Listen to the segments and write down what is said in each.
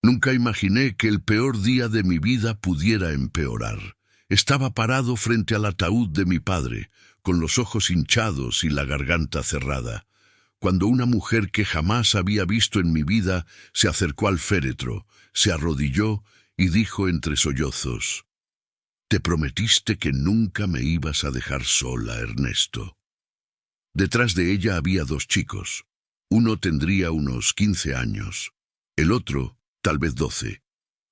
Nunca imaginé que el peor día de mi vida pudiera empeorar. Estaba parado frente al ataúd de mi padre, con los ojos hinchados y la garganta cerrada, cuando una mujer que jamás había visto en mi vida se acercó al féretro, se arrodilló y dijo entre sollozos: «Te prometiste que nunca me ibas a dejar sola, Ernesto». Detrás de ella había dos chicos. Uno tendría unos 15 años, el otro tal vez 12,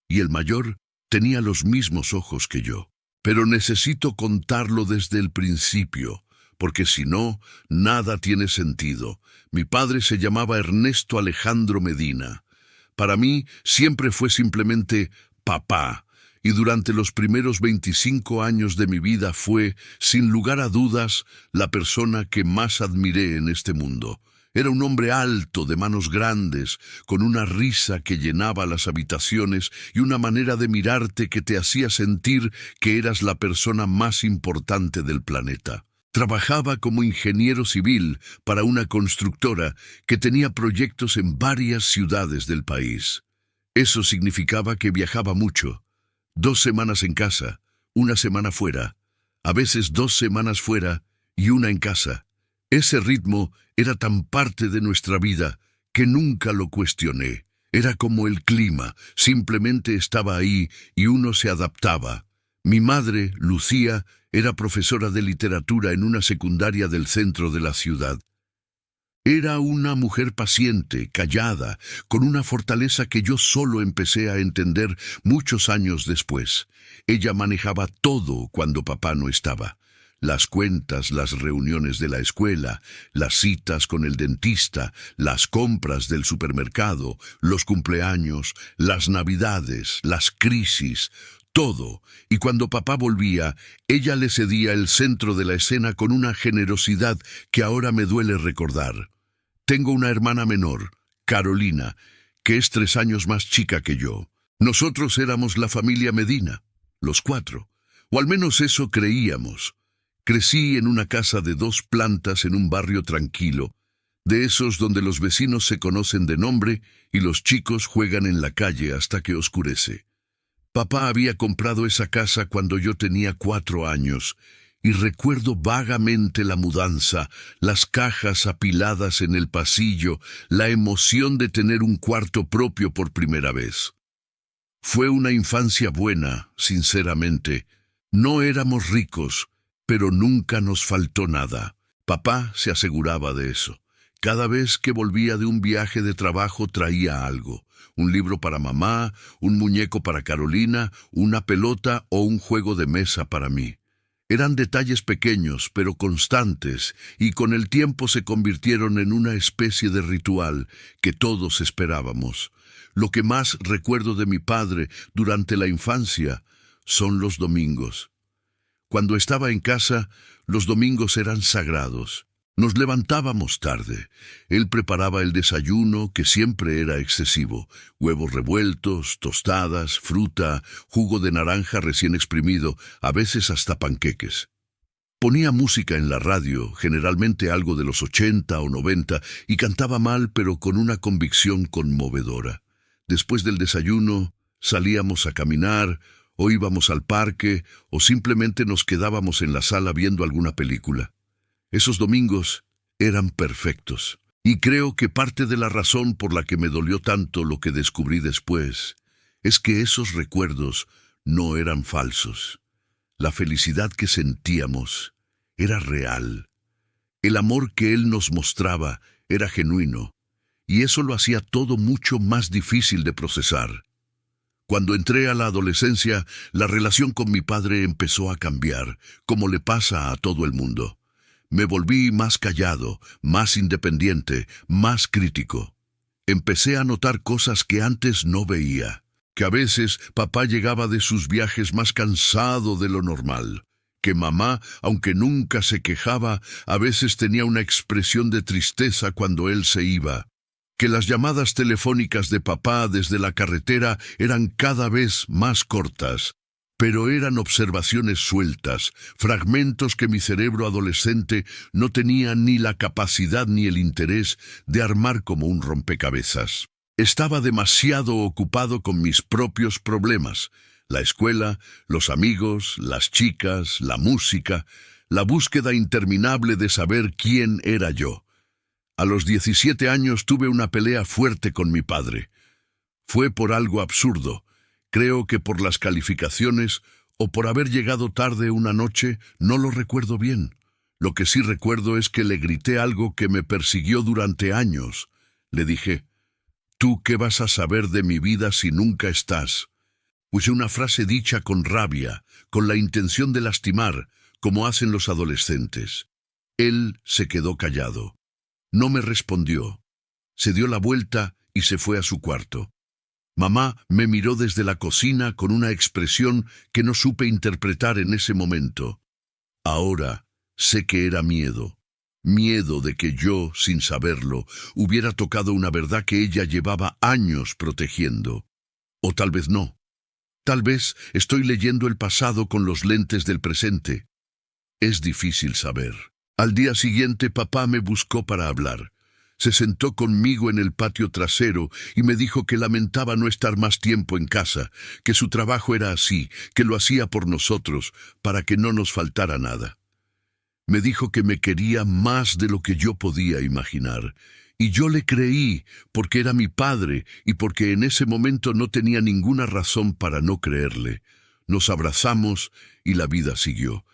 y el mayor tenía los mismos ojos que yo. Pero necesito contarlo desde el principio, porque si no, nada tiene sentido. Mi padre se llamaba Ernesto Alejandro Medina. Para mí siempre fue simplemente papá, y durante los primeros 25 años de mi vida fue, sin lugar a dudas, la persona que más admiré en este mundo. Era un hombre alto, de manos grandes, con una risa que llenaba las habitaciones y una manera de mirarte que te hacía sentir que eras la persona más importante del planeta. Trabajaba como ingeniero civil para una constructora que tenía proyectos en varias ciudades del país. Eso significaba que viajaba mucho. 2 semanas en casa, 1 semana fuera, a veces 2 semanas fuera y 1 en casa. Ese ritmo era tan parte de nuestra vida que nunca lo cuestioné. Era como el clima, simplemente estaba ahí y uno se adaptaba. Mi madre, Lucía, era profesora de literatura en una secundaria del centro de la ciudad. Era una mujer paciente, callada, con una fortaleza que yo solo empecé a entender muchos años después. Ella manejaba todo cuando papá no estaba. Las cuentas, las reuniones de la escuela, las citas con el dentista, las compras del supermercado, los cumpleaños, las navidades, las crisis, todo. Y cuando papá volvía, ella le cedía el centro de la escena con una generosidad que ahora me duele recordar. Tengo una hermana menor, Carolina, que es 3 años más chica que yo. Nosotros éramos la familia Medina, los 4, o al menos eso creíamos. Crecí en una casa de 2 plantas en un barrio tranquilo, de esos donde los vecinos se conocen de nombre y los chicos juegan en la calle hasta que oscurece. Papá había comprado esa casa cuando yo tenía 4 años, y recuerdo vagamente la mudanza, las cajas apiladas en el pasillo, la emoción de tener un cuarto propio por primera vez. Fue una infancia buena, sinceramente. No éramos ricos, pero nunca nos faltó nada. Papá se aseguraba de eso. Cada vez que volvía de un viaje de trabajo traía algo. Un libro para mamá, un muñeco para Carolina, una pelota o un juego de mesa para mí. Eran detalles pequeños, pero constantes, y con el tiempo se convirtieron en una especie de ritual que todos esperábamos. Lo que más recuerdo de mi padre durante la infancia son los domingos. Cuando estaba en casa, los domingos eran sagrados. Nos levantábamos tarde. Él preparaba el desayuno, que siempre era excesivo: huevos revueltos, tostadas, fruta, jugo de naranja recién exprimido, a veces hasta panqueques. Ponía música en la radio, generalmente algo de los 80 o 90, y cantaba mal, pero con una convicción conmovedora. Después del desayuno, salíamos a caminar, o íbamos al parque, o simplemente nos quedábamos en la sala viendo alguna película. Esos domingos eran perfectos, y creo que parte de la razón por la que me dolió tanto lo que descubrí después es que esos recuerdos no eran falsos. La felicidad que sentíamos era real. El amor que él nos mostraba era genuino, y eso lo hacía todo mucho más difícil de procesar. Cuando entré a la adolescencia, la relación con mi padre empezó a cambiar, como le pasa a todo el mundo. Me volví más callado, más independiente, más crítico. Empecé a notar cosas que antes no veía, que a veces papá llegaba de sus viajes más cansado de lo normal, que mamá, aunque nunca se quejaba, a veces tenía una expresión de tristeza cuando él se iba, que las llamadas telefónicas de papá desde la carretera eran cada vez más cortas, pero eran observaciones sueltas, fragmentos que mi cerebro adolescente no tenía ni la capacidad ni el interés de armar como un rompecabezas. Estaba demasiado ocupado con mis propios problemas: la escuela, los amigos, las chicas, la música, la búsqueda interminable de saber quién era yo. A los 17 años tuve una pelea fuerte con mi padre. Fue por algo absurdo. Creo que por las calificaciones o por haber llegado tarde una noche, no lo recuerdo bien. Lo que sí recuerdo es que le grité algo que me persiguió durante años. Le dije: «¿Tú qué vas a saber de mi vida si nunca estás?». Usé una frase dicha con rabia, con la intención de lastimar, como hacen los adolescentes. Él se quedó callado. No me respondió. Se dio la vuelta y se fue a su cuarto. Mamá me miró desde la cocina con una expresión que no supe interpretar en ese momento. Ahora sé que era miedo. Miedo de que yo, sin saberlo, hubiera tocado una verdad que ella llevaba años protegiendo. O tal vez no. Tal vez estoy leyendo el pasado con los lentes del presente. Es difícil saber. Al día siguiente papá me buscó para hablar. Se sentó conmigo en el patio trasero y me dijo que lamentaba no estar más tiempo en casa, que su trabajo era así, que lo hacía por nosotros, para que no nos faltara nada. Me dijo que me quería más de lo que yo podía imaginar, y yo le creí porque era mi padre y porque en ese momento no tenía ninguna razón para no creerle. Nos abrazamos y la vida siguió.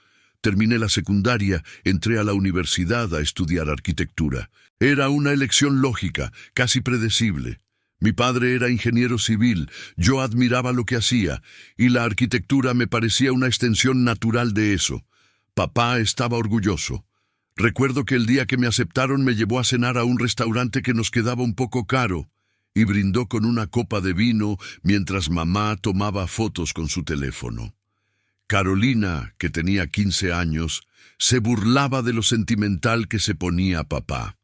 Terminé la secundaria, entré a la universidad a estudiar arquitectura. Era una elección lógica, casi predecible. Mi padre era ingeniero civil, yo admiraba lo que hacía, y la arquitectura me parecía una extensión natural de eso. Papá estaba orgulloso. Recuerdo que el día que me aceptaron me llevó a cenar a un restaurante que nos quedaba un poco caro, y brindó con una copa de vino mientras mamá tomaba fotos con su teléfono. Carolina, que tenía 15 años, se burlaba de lo sentimental que se ponía papá.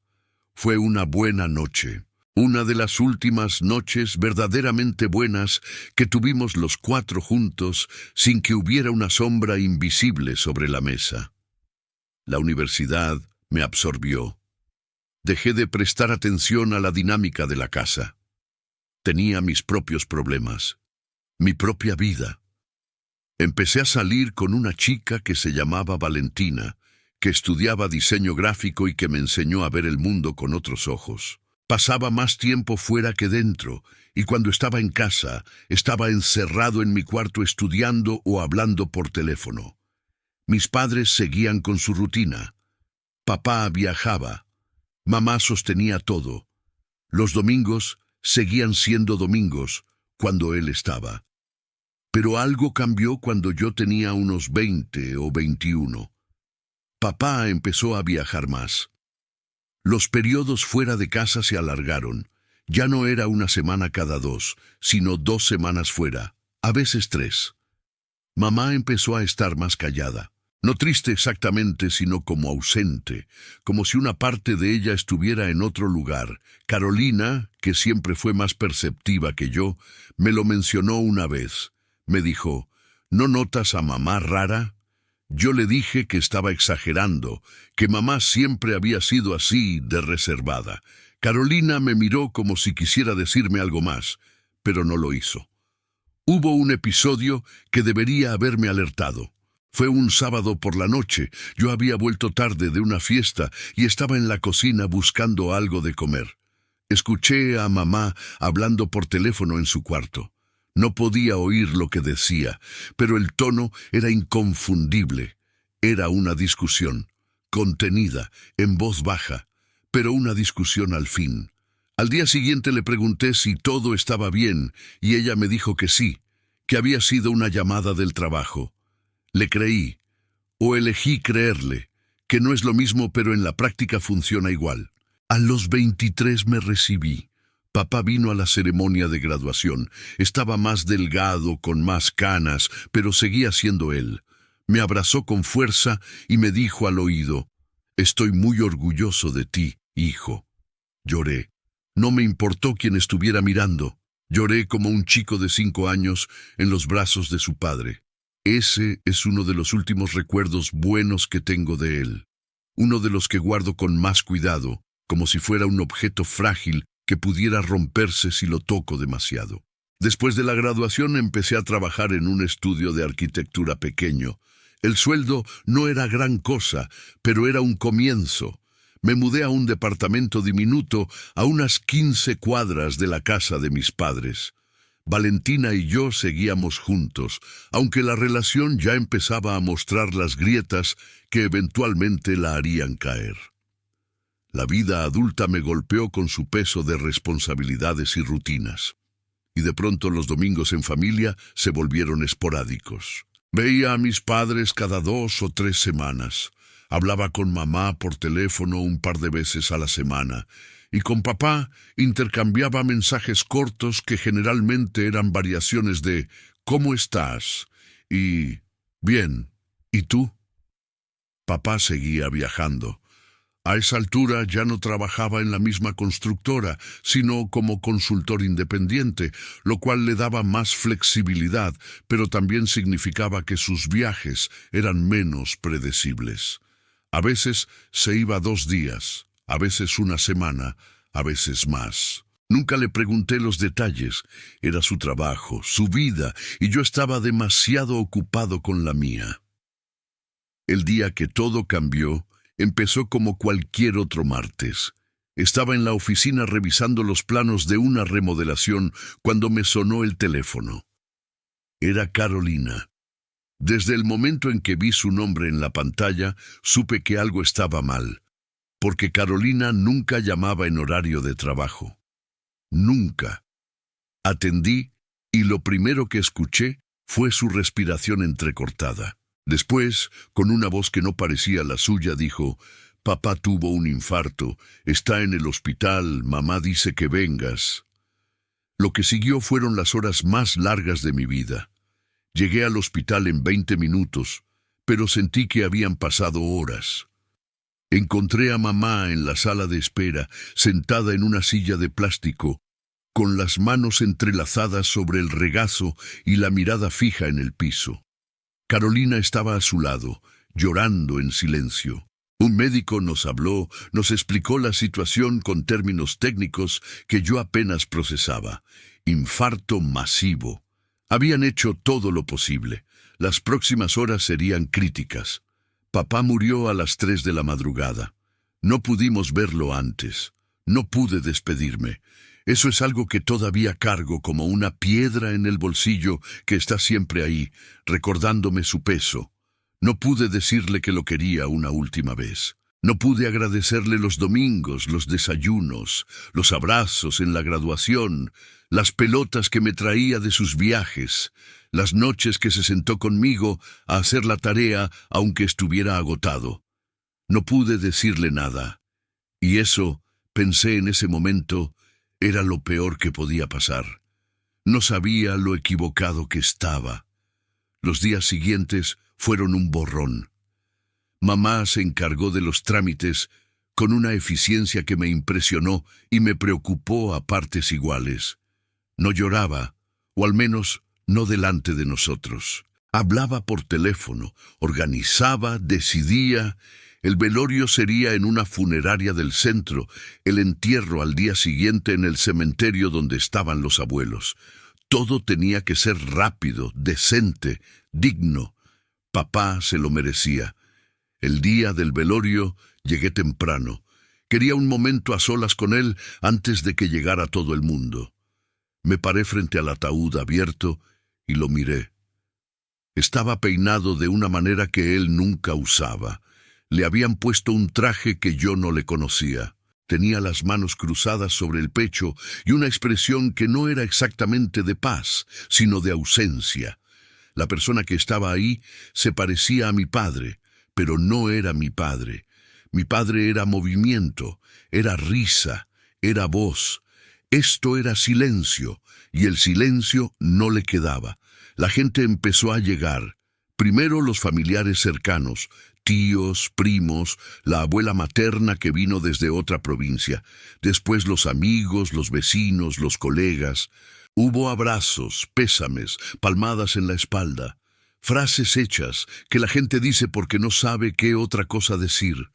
Fue una buena noche, una de las últimas noches verdaderamente buenas que tuvimos los 4 juntos sin que hubiera una sombra invisible sobre la mesa. La universidad me absorbió. Dejé de prestar atención a la dinámica de la casa. Tenía mis propios problemas, mi propia vida. Empecé a salir con una chica que se llamaba Valentina, que estudiaba diseño gráfico y que me enseñó a ver el mundo con otros ojos. Pasaba más tiempo fuera que dentro, y cuando estaba en casa, estaba encerrado en mi cuarto estudiando o hablando por teléfono. Mis padres seguían con su rutina. Papá viajaba. Mamá sostenía todo. Los domingos seguían siendo domingos cuando él estaba. Pero algo cambió cuando yo tenía unos 20 o 21. Papá empezó a viajar más. Los periodos fuera de casa se alargaron. Ya no era una semana cada 2, sino 2 semanas fuera, a veces 3. Mamá empezó a estar más callada. No triste exactamente, sino como ausente, como si una parte de ella estuviera en otro lugar. Carolina, que siempre fue más perceptiva que yo, me lo mencionó una vez. Me dijo: ¿no notas a mamá rara? Yo le dije que estaba exagerando, que mamá siempre había sido así, de reservada. Carolina me miró como si quisiera decirme algo más, pero no lo hizo. Hubo un episodio que debería haberme alertado. Fue un sábado por la noche. Yo había vuelto tarde de una fiesta y estaba en la cocina buscando algo de comer. Escuché a mamá hablando por teléfono en su cuarto. No podía oír lo que decía, pero el tono era inconfundible. Era una discusión, contenida, en voz baja, pero una discusión al fin. Al día siguiente le pregunté si todo estaba bien, y ella me dijo que sí, que había sido una llamada del trabajo. Le creí, o elegí creerle, que no es lo mismo, pero en la práctica funciona igual. A los 23 me recibí. Papá vino a la ceremonia de graduación. Estaba más delgado, con más canas, pero seguía siendo él. Me abrazó con fuerza y me dijo al oído: «Estoy muy orgulloso de ti, hijo». Lloré. No me importó quién estuviera mirando. Lloré como un chico de 5 años en los brazos de su padre. Ese es uno de los últimos recuerdos buenos que tengo de él. Uno de los que guardo con más cuidado, como si fuera un objeto frágil que pudiera romperse si lo toco demasiado. Después de la graduación empecé a trabajar en un estudio de arquitectura pequeño. El sueldo no era gran cosa, pero era un comienzo. Me mudé a un departamento diminuto a unas 15 cuadras de la casa de mis padres. Valentina y yo seguíamos juntos, aunque la relación ya empezaba a mostrar las grietas que eventualmente la harían caer. La vida adulta me golpeó con su peso de responsabilidades y rutinas. Y de pronto los domingos en familia se volvieron esporádicos. Veía a mis padres cada 2 o 3 semanas. Hablaba con mamá por teléfono un par de veces a la semana. Y con papá intercambiaba mensajes cortos que generalmente eran variaciones de «¿Cómo estás?» y «Bien, ¿y tú?» Papá seguía viajando. A esa altura ya no trabajaba en la misma constructora, sino como consultor independiente, lo cual le daba más flexibilidad, pero también significaba que sus viajes eran menos predecibles. A veces se iba 2 días, a veces una semana, a veces más. Nunca le pregunté los detalles. Era su trabajo, su vida, y yo estaba demasiado ocupado con la mía. El día que todo cambió, empezó como cualquier otro martes. Estaba en la oficina revisando los planos de una remodelación cuando me sonó el teléfono. Era Carolina. Desde el momento en que vi su nombre en la pantalla, supe que algo estaba mal, porque Carolina nunca llamaba en horario de trabajo. Nunca. Atendí y lo primero que escuché fue su respiración entrecortada. Después, con una voz que no parecía la suya, dijo: «Papá tuvo un infarto, está en el hospital, mamá dice que vengas». Lo que siguió fueron las horas más largas de mi vida. Llegué al hospital en 20 minutos, pero sentí que habían pasado horas. Encontré a mamá en la sala de espera, sentada en una silla de plástico, con las manos entrelazadas sobre el regazo y la mirada fija en el piso. Carolina estaba a su lado, llorando en silencio. Un médico nos habló, nos explicó la situación con términos técnicos que yo apenas procesaba. Infarto masivo. Habían hecho todo lo posible. Las próximas horas serían críticas. Papá murió a las 3 de la madrugada. No pudimos verlo antes. No pude despedirme. Eso es algo que todavía cargo como una piedra en el bolsillo que está siempre ahí, recordándome su peso. No pude decirle que lo quería una última vez. No pude agradecerle los domingos, los desayunos, los abrazos en la graduación, las pelotas que me traía de sus viajes, las noches que se sentó conmigo a hacer la tarea aunque estuviera agotado. No pude decirle nada. Y eso, pensé en ese momento, era lo peor que podía pasar. No sabía lo equivocado que estaba. Los días siguientes fueron un borrón. Mamá se encargó de los trámites con una eficiencia que me impresionó y me preocupó a partes iguales. No lloraba, o al menos no delante de nosotros. Hablaba por teléfono, organizaba, decidía. El velorio sería en una funeraria del centro, el entierro al día siguiente en el cementerio donde estaban los abuelos. Todo tenía que ser rápido, decente, digno. Papá se lo merecía. El día del velorio llegué temprano. Quería un momento a solas con él antes de que llegara todo el mundo. Me paré frente al ataúd abierto y lo miré. Estaba peinado de una manera que él nunca usaba. Le habían puesto un traje que yo no le conocía. Tenía las manos cruzadas sobre el pecho y una expresión que no era exactamente de paz, sino de ausencia. La persona que estaba ahí se parecía a mi padre, pero no era mi padre. Mi padre era movimiento, era risa, era voz. Esto era silencio, y el silencio no le quedaba. La gente empezó a llegar. Primero los familiares cercanos, tíos, primos, la abuela materna que vino desde otra provincia. Después los amigos, los vecinos, los colegas. Hubo abrazos, pésames, palmadas en la espalda. Frases hechas que la gente dice porque no sabe qué otra cosa decir.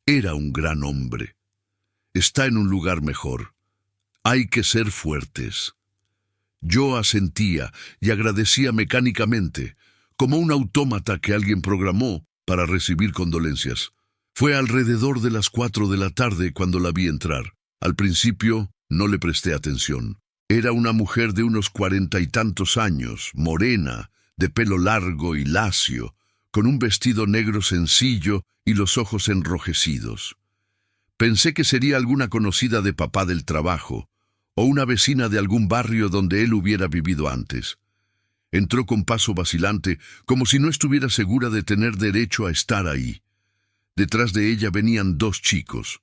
Era un gran hombre. Está en un lugar mejor. Hay que ser fuertes. Yo asentía y agradecía mecánicamente, como un autómata que alguien programó para recibir condolencias. Fue alrededor de las 4 de la tarde cuando la vi entrar. Al principio no le presté atención. Era una mujer de unos 40 y tantos años, morena, de pelo largo y lacio, con un vestido negro sencillo y los ojos enrojecidos. Pensé que sería alguna conocida de papá del trabajo, o una vecina de algún barrio donde él hubiera vivido antes. Entró con paso vacilante, como si no estuviera segura de tener derecho a estar ahí. Detrás de ella venían 2 chicos.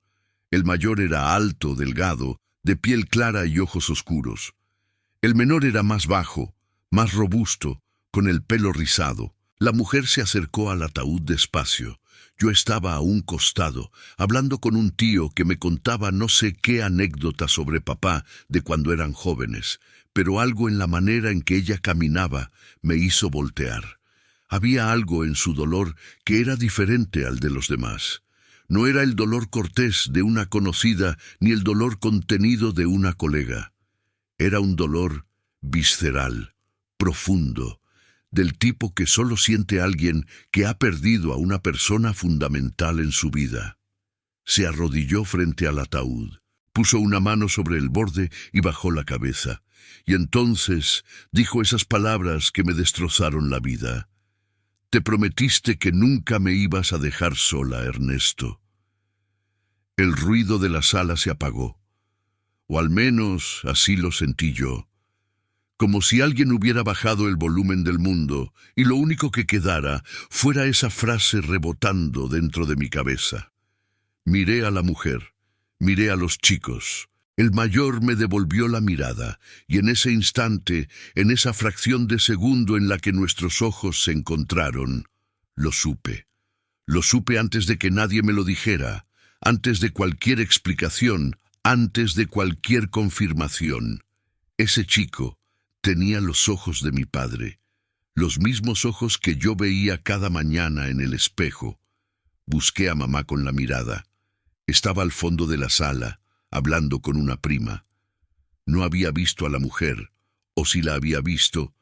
El mayor era alto, delgado, de piel clara y ojos oscuros. El menor era más bajo, más robusto, con el pelo rizado. La mujer se acercó al ataúd despacio. Yo estaba a un costado, hablando con un tío que me contaba no sé qué anécdota sobre papá de cuando eran jóvenes, pero algo en la manera en que ella caminaba me hizo voltear. Había algo en su dolor que era diferente al de los demás. No era el dolor cortés de una conocida ni el dolor contenido de una colega. Era un dolor visceral, profundo, del tipo que solo siente alguien que ha perdido a una persona fundamental en su vida. Se arrodilló frente al ataúd, puso una mano sobre el borde y bajó la cabeza, y entonces dijo esas palabras que me destrozaron la vida. Te prometiste que nunca me ibas a dejar sola, Ernesto. El ruido de la sala se apagó, o al menos así lo sentí yo. Como si alguien hubiera bajado el volumen del mundo y lo único que quedara fuera esa frase rebotando dentro de mi cabeza. Miré a la mujer, miré a los chicos. El mayor me devolvió la mirada y en ese instante, en esa fracción de segundo en la que nuestros ojos se encontraron, lo supe. Lo supe antes de que nadie me lo dijera, antes de cualquier explicación, antes de cualquier confirmación. Ese chico tenía los ojos de mi padre, los mismos ojos que yo veía cada mañana en el espejo. Busqué a mamá con la mirada. Estaba al fondo de la sala, hablando con una prima. No había visto a la mujer, o si la había visto,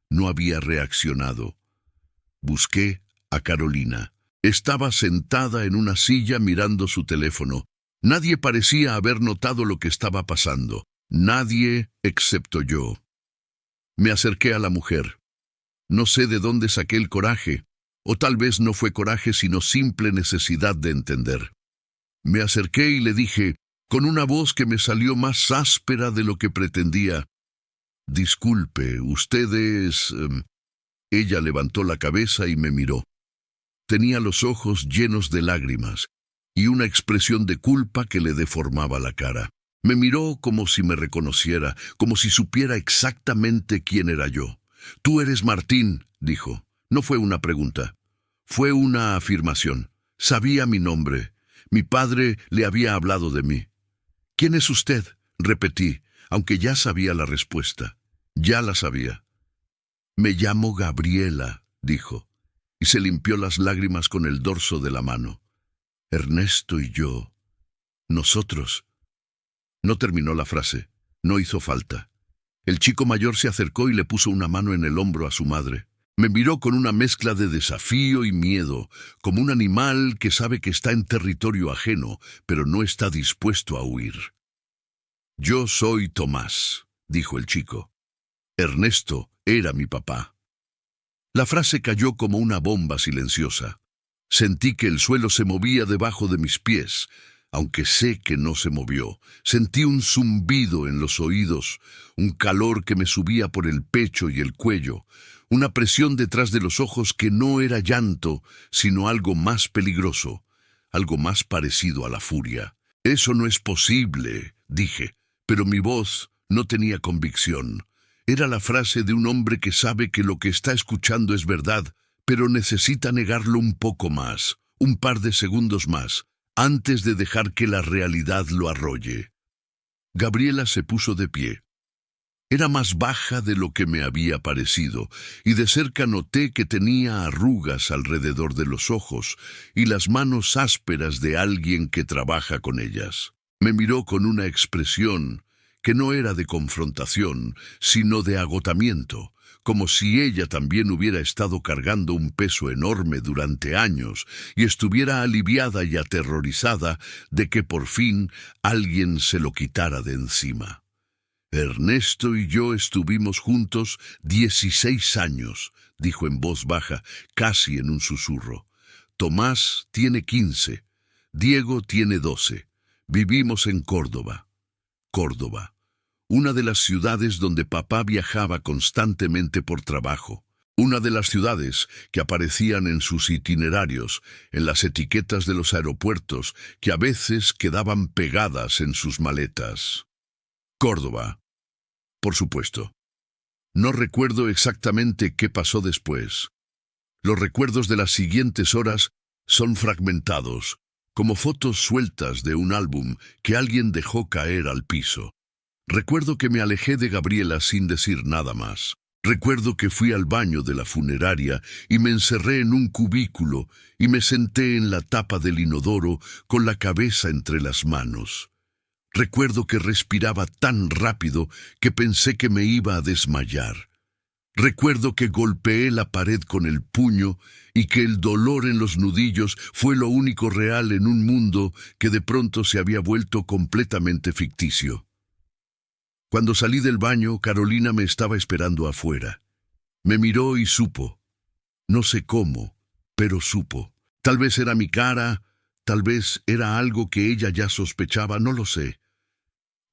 no había reaccionado. Busqué a Carolina. Estaba sentada en una silla mirando su teléfono. Nadie parecía haber notado lo que estaba pasando. Nadie excepto yo. Me acerqué a la mujer. No sé de dónde saqué el coraje, o tal vez no fue coraje sino simple necesidad de entender. Me acerqué y le dije, con una voz que me salió más áspera de lo que pretendía, «Disculpe, usted es...». Ella levantó la cabeza y me miró. Tenía los ojos llenos de lágrimas y una expresión de culpa que le deformaba la cara. Me miró como si me reconociera, como si supiera exactamente quién era yo. «Tú eres Martín», dijo. No fue una pregunta. Fue una afirmación. Sabía mi nombre. Mi padre le había hablado de mí. «¿Quién es usted?», repetí, aunque ya sabía la respuesta. Ya la sabía. «Me llamo Gabriela», dijo, y se limpió las lágrimas con el dorso de la mano. «Ernesto y yo. Nosotros». No terminó la frase. No hizo falta. El chico mayor se acercó y le puso una mano en el hombro a su madre. Me miró con una mezcla de desafío y miedo, como un animal que sabe que está en territorio ajeno, pero no está dispuesto a huir. «Yo soy Tomás», dijo el chico. Ernesto era mi papá. La frase cayó como una bomba silenciosa. Sentí que el suelo se movía debajo de mis pies, aunque sé que no se movió. Sentí un zumbido en los oídos, un calor que me subía por el pecho y el cuello, una presión detrás de los ojos que no era llanto, sino algo más peligroso, algo más parecido a la furia. «Eso no es posible», dije, pero mi voz no tenía convicción. Era la frase de un hombre que sabe que lo que está escuchando es verdad, pero necesita negarlo un poco más, un par de segundos más, antes de dejar que la realidad lo arrolle. Gabriela se puso de pie. Era más baja de lo que me había parecido, y de cerca noté que tenía arrugas alrededor de los ojos y las manos ásperas de alguien que trabaja con ellas. Me miró con una expresión que no era de confrontación, sino de agotamiento, como si ella también hubiera estado cargando un peso enorme durante años y estuviera aliviada y aterrorizada de que por fin alguien se lo quitara de encima. Ernesto y yo estuvimos juntos 16 años, dijo en voz baja, casi en un susurro. Tomás tiene 15, Diego tiene 12. Vivimos en Córdoba. Córdoba, una de las ciudades donde papá viajaba constantemente por trabajo. Una de las ciudades que aparecían en sus itinerarios, en las etiquetas de los aeropuertos, que a veces quedaban pegadas en sus maletas. Córdoba, por supuesto. No recuerdo exactamente qué pasó después. Los recuerdos de las siguientes horas son fragmentados, como fotos sueltas de un álbum que alguien dejó caer al piso. Recuerdo que me alejé de Gabriela sin decir nada más. Recuerdo que fui al baño de la funeraria y me encerré en un cubículo y me senté en la tapa del inodoro con la cabeza entre las manos. Recuerdo que respiraba tan rápido que pensé que me iba a desmayar. Recuerdo que golpeé la pared con el puño y que el dolor en los nudillos fue lo único real en un mundo que de pronto se había vuelto completamente ficticio. Cuando salí del baño, Carolina me estaba esperando afuera. Me miró y supo. No sé cómo, pero supo. Tal vez era mi cara, tal vez era algo que ella ya sospechaba, no lo sé.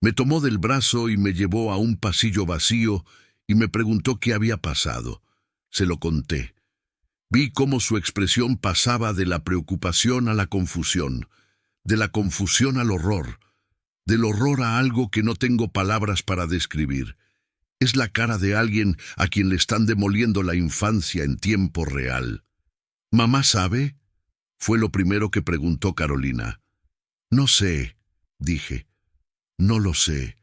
Me tomó del brazo y me llevó a un pasillo vacío y me preguntó qué había pasado. Se lo conté. Vi cómo su expresión pasaba de la preocupación a la confusión, de la confusión al horror, del horror a algo que no tengo palabras para describir. Es la cara de alguien a quien le están demoliendo la infancia en tiempo real. ¿Mamá sabe?, fue lo primero que preguntó Carolina. No sé, dije. No lo sé.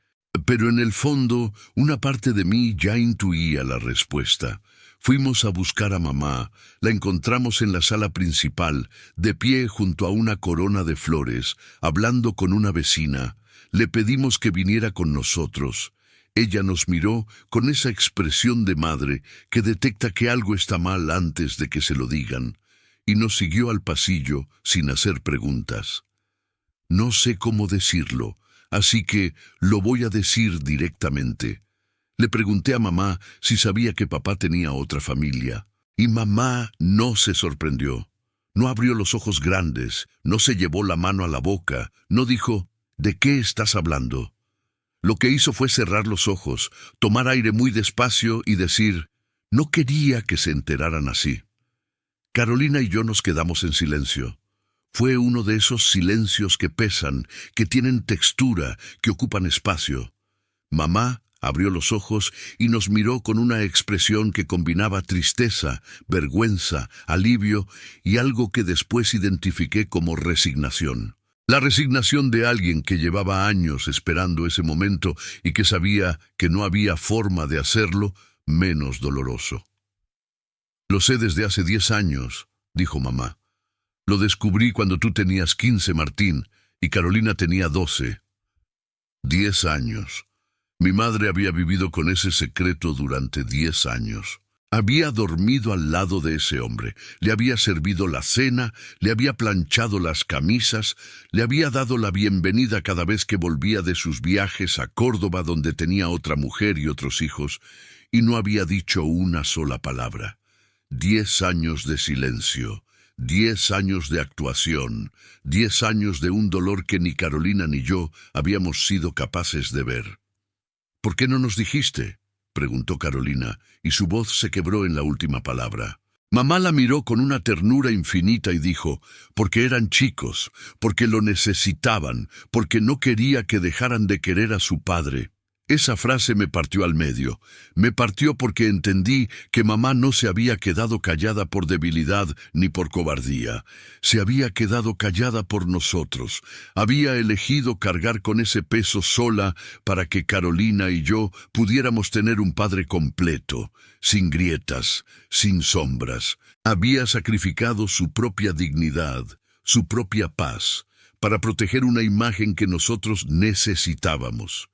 Pero en el fondo, una parte de mí ya intuía la respuesta. Fuimos a buscar a mamá, la encontramos en la sala principal, de pie junto a una corona de flores, hablando con una vecina. Le pedimos que viniera con nosotros. Ella nos miró con esa expresión de madre que detecta que algo está mal antes de que se lo digan, y nos siguió al pasillo sin hacer preguntas. No sé cómo decirlo, así que lo voy a decir directamente. Le pregunté a mamá si sabía que papá tenía otra familia, y mamá no se sorprendió. No abrió los ojos grandes, no se llevó la mano a la boca, no dijo, ¿de qué estás hablando? Lo que hizo fue cerrar los ojos, tomar aire muy despacio y decir, no quería que se enteraran así. Carolina y yo nos quedamos en silencio. Fue uno de esos silencios que pesan, que tienen textura, que ocupan espacio. Mamá abrió los ojos y nos miró con una expresión que combinaba tristeza, vergüenza, alivio y algo que después identifiqué como resignación. La resignación de alguien que llevaba años esperando ese momento y que sabía que no había forma de hacerlo menos doloroso. Lo sé desde hace 10 años, dijo mamá. Lo descubrí cuando tú tenías 15, Martín, y Carolina tenía 12. 10 años. Mi madre había vivido con ese secreto durante 10 años. Había dormido al lado de ese hombre, le había servido la cena, le había planchado las camisas, le había dado la bienvenida cada vez que volvía de sus viajes a Córdoba donde tenía otra mujer y otros hijos, y no había dicho una sola palabra. 10 años de silencio, 10 años de actuación, 10 años de un dolor que ni Carolina ni yo habíamos sido capaces de ver. ¿Por qué no nos dijiste?, preguntó Carolina, y su voz se quebró en la última palabra. Mamá la miró con una ternura infinita y dijo, porque eran chicos, porque lo necesitaban, porque no quería que dejaran de querer a su padre. Esa frase me partió al medio. Me partió porque entendí que mamá no se había quedado callada por debilidad ni por cobardía. Se había quedado callada por nosotros. Había elegido cargar con ese peso sola para que Carolina y yo pudiéramos tener un padre completo, sin grietas, sin sombras. Había sacrificado su propia dignidad, su propia paz, para proteger una imagen que nosotros necesitábamos.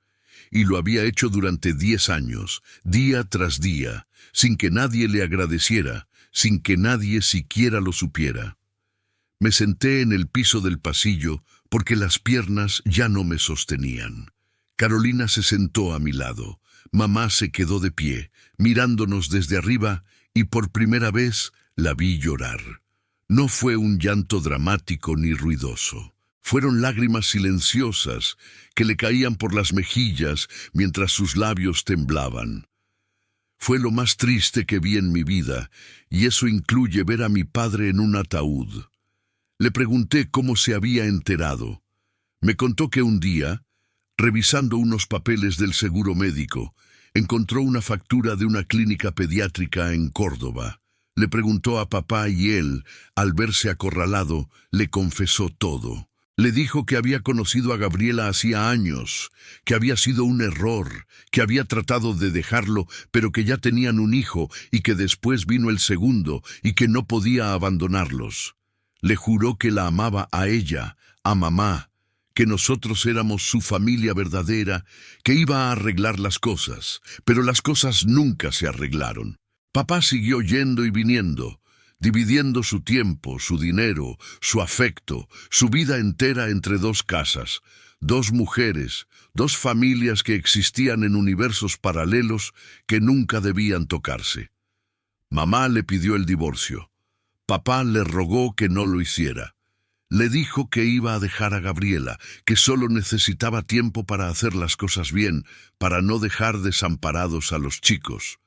y lo había hecho durante 10 años, día tras día, sin que nadie le agradeciera, sin que nadie siquiera lo supiera. Me senté en el piso del pasillo porque las piernas ya no me sostenían. Carolina se sentó a mi lado. Mamá se quedó de pie, mirándonos desde arriba, y por primera vez la vi llorar. No fue un llanto dramático ni ruidoso. Fueron lágrimas silenciosas que le caían por las mejillas mientras sus labios temblaban. Fue lo más triste que vi en mi vida, y eso incluye ver a mi padre en un ataúd. Le pregunté cómo se había enterado. Me contó que un día, revisando unos papeles del seguro médico, encontró una factura de una clínica pediátrica en Córdoba. Le preguntó a papá y él, al verse acorralado, le confesó todo. Le dijo que había conocido a Gabriela hacía años, que había sido un error, que había tratado de dejarlo, pero que ya tenían un hijo y que después vino el segundo y que no podía abandonarlos. Le juró que la amaba a ella, a mamá, que nosotros éramos su familia verdadera, que iba a arreglar las cosas, pero las cosas nunca se arreglaron. Papá siguió yendo y viniendo, dividiendo su tiempo, su dinero, su afecto, su vida entera entre 2 casas, 2 mujeres, 2 familias que existían en universos paralelos que nunca debían tocarse. Mamá le pidió el divorcio. Papá le rogó que no lo hiciera. Le dijo que iba a dejar a Gabriela, que solo necesitaba tiempo para hacer las cosas bien, para no dejar desamparados a los chicos.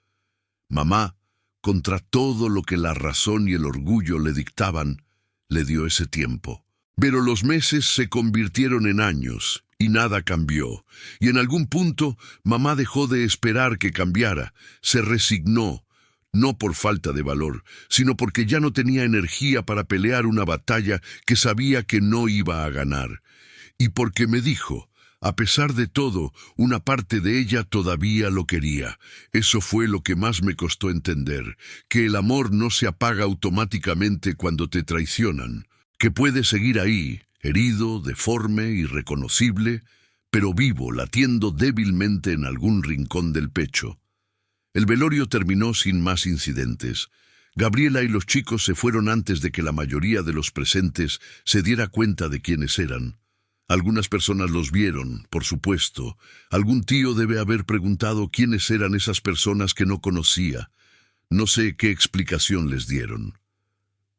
Mamá, contra todo lo que la razón y el orgullo le dictaban, le dio ese tiempo. Pero los meses se convirtieron en años, y nada cambió. Y en algún punto, mamá dejó de esperar que cambiara, se resignó, no por falta de valor, sino porque ya no tenía energía para pelear una batalla que sabía que no iba a ganar. Y porque me dijo, a pesar de todo, una parte de ella todavía lo quería. Eso fue lo que más me costó entender, que el amor no se apaga automáticamente cuando te traicionan, que puede seguir ahí, herido, deforme, irreconocible, pero vivo, latiendo débilmente en algún rincón del pecho. El velorio terminó sin más incidentes. Gabriela y los chicos se fueron antes de que la mayoría de los presentes se diera cuenta de quiénes eran. Algunas personas los vieron, por supuesto. Algún tío debe haber preguntado quiénes eran esas personas que no conocía. No sé qué explicación les dieron.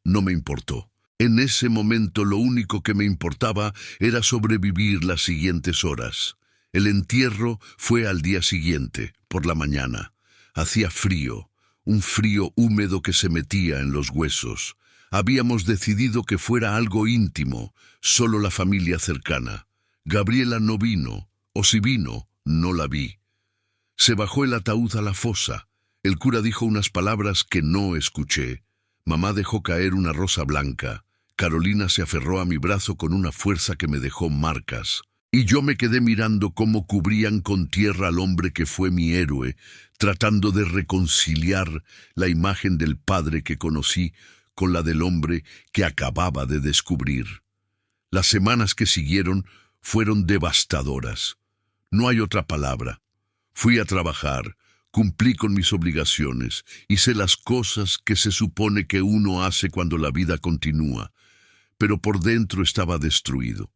No me importó. En ese momento lo único que me importaba era sobrevivir las siguientes horas. El entierro fue al día siguiente, por la mañana. Hacía frío, un frío húmedo que se metía en los huesos. Habíamos decidido que fuera algo íntimo, solo la familia cercana. Gabriela no vino, o si vino, no la vi. Se bajó el ataúd a la fosa. El cura dijo unas palabras que no escuché. Mamá dejó caer una rosa blanca. Carolina se aferró a mi brazo con una fuerza que me dejó marcas. Y yo me quedé mirando cómo cubrían con tierra al hombre que fue mi héroe, tratando de reconciliar la imagen del padre que conocí con la del hombre que acababa de descubrir. Las semanas que siguieron fueron devastadoras. No hay otra palabra. Fui a trabajar, cumplí con mis obligaciones, hice las cosas que se supone que uno hace cuando la vida continúa, pero por dentro estaba destruido.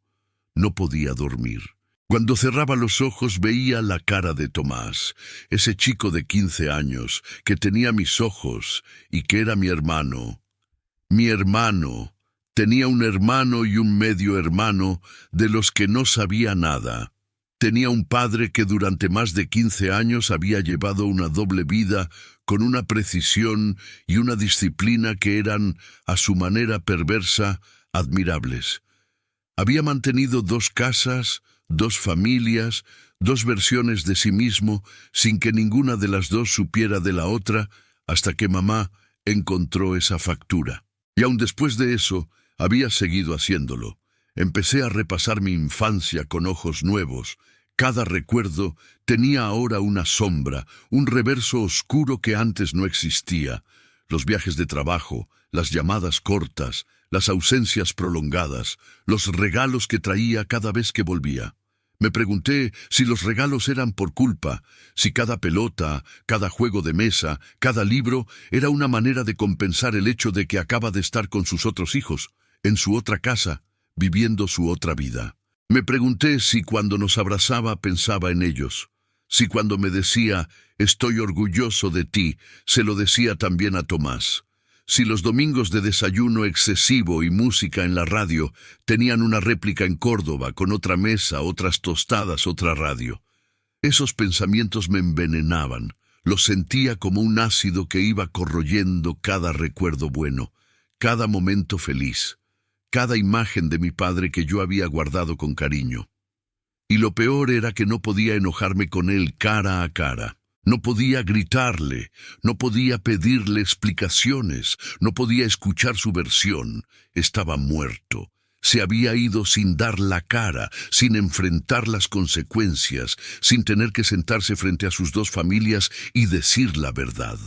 No podía dormir. Cuando cerraba los ojos veía la cara de Tomás, ese chico de 15 años que tenía mis ojos y que era mi hermano. Mi hermano. Tenía un hermano y un medio hermano de los que no sabía nada. Tenía un padre que durante más de 15 años había llevado una doble vida con una precisión y una disciplina que eran, a su manera perversa, admirables. Había mantenido 2 casas, 2 familias, 2 versiones de sí mismo, sin que ninguna de las 2 supiera de la otra, hasta que mamá encontró esa factura. Y aun después de eso, había seguido haciéndolo. Empecé a repasar mi infancia con ojos nuevos. Cada recuerdo tenía ahora una sombra, un reverso oscuro que antes no existía. Los viajes de trabajo, las llamadas cortas, las ausencias prolongadas, los regalos que traía cada vez que volvía. Me pregunté si los regalos eran por culpa, si cada pelota, cada juego de mesa, cada libro era una manera de compensar el hecho de que acaba de estar con sus otros hijos, en su otra casa, viviendo su otra vida. Me pregunté si cuando nos abrazaba pensaba en ellos, si cuando me decía, estoy orgulloso de ti, se lo decía también a Tomás. Si los domingos de desayuno excesivo y música en la radio tenían una réplica en Córdoba, con otra mesa, otras tostadas, otra radio. Esos pensamientos me envenenaban. Los sentía como un ácido que iba corroyendo cada recuerdo bueno, cada momento feliz, cada imagen de mi padre que yo había guardado con cariño. Y lo peor era que no podía enojarme con él cara a cara. No podía gritarle, no podía pedirle explicaciones, no podía escuchar su versión. Estaba muerto. Se había ido sin dar la cara, sin enfrentar las consecuencias, sin tener que sentarse frente a sus dos familias y decir la verdad.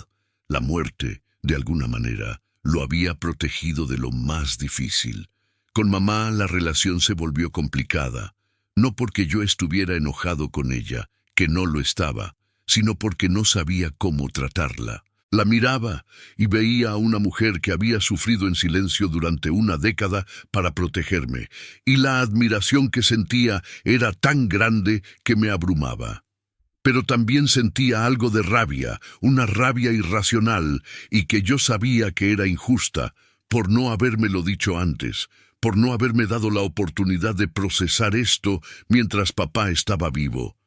La muerte, de alguna manera, lo había protegido de lo más difícil. Con mamá la relación se volvió complicada, no porque yo estuviera enojado con ella, que no lo estaba, sino porque no sabía cómo tratarla. La miraba y veía a una mujer que había sufrido en silencio durante una década para protegerme, y la admiración que sentía era tan grande que me abrumaba. Pero también sentía algo de rabia, una rabia irracional, y que yo sabía que era injusta, por no habérmelo dicho antes, por no haberme dado la oportunidad de procesar esto mientras papá estaba vivo.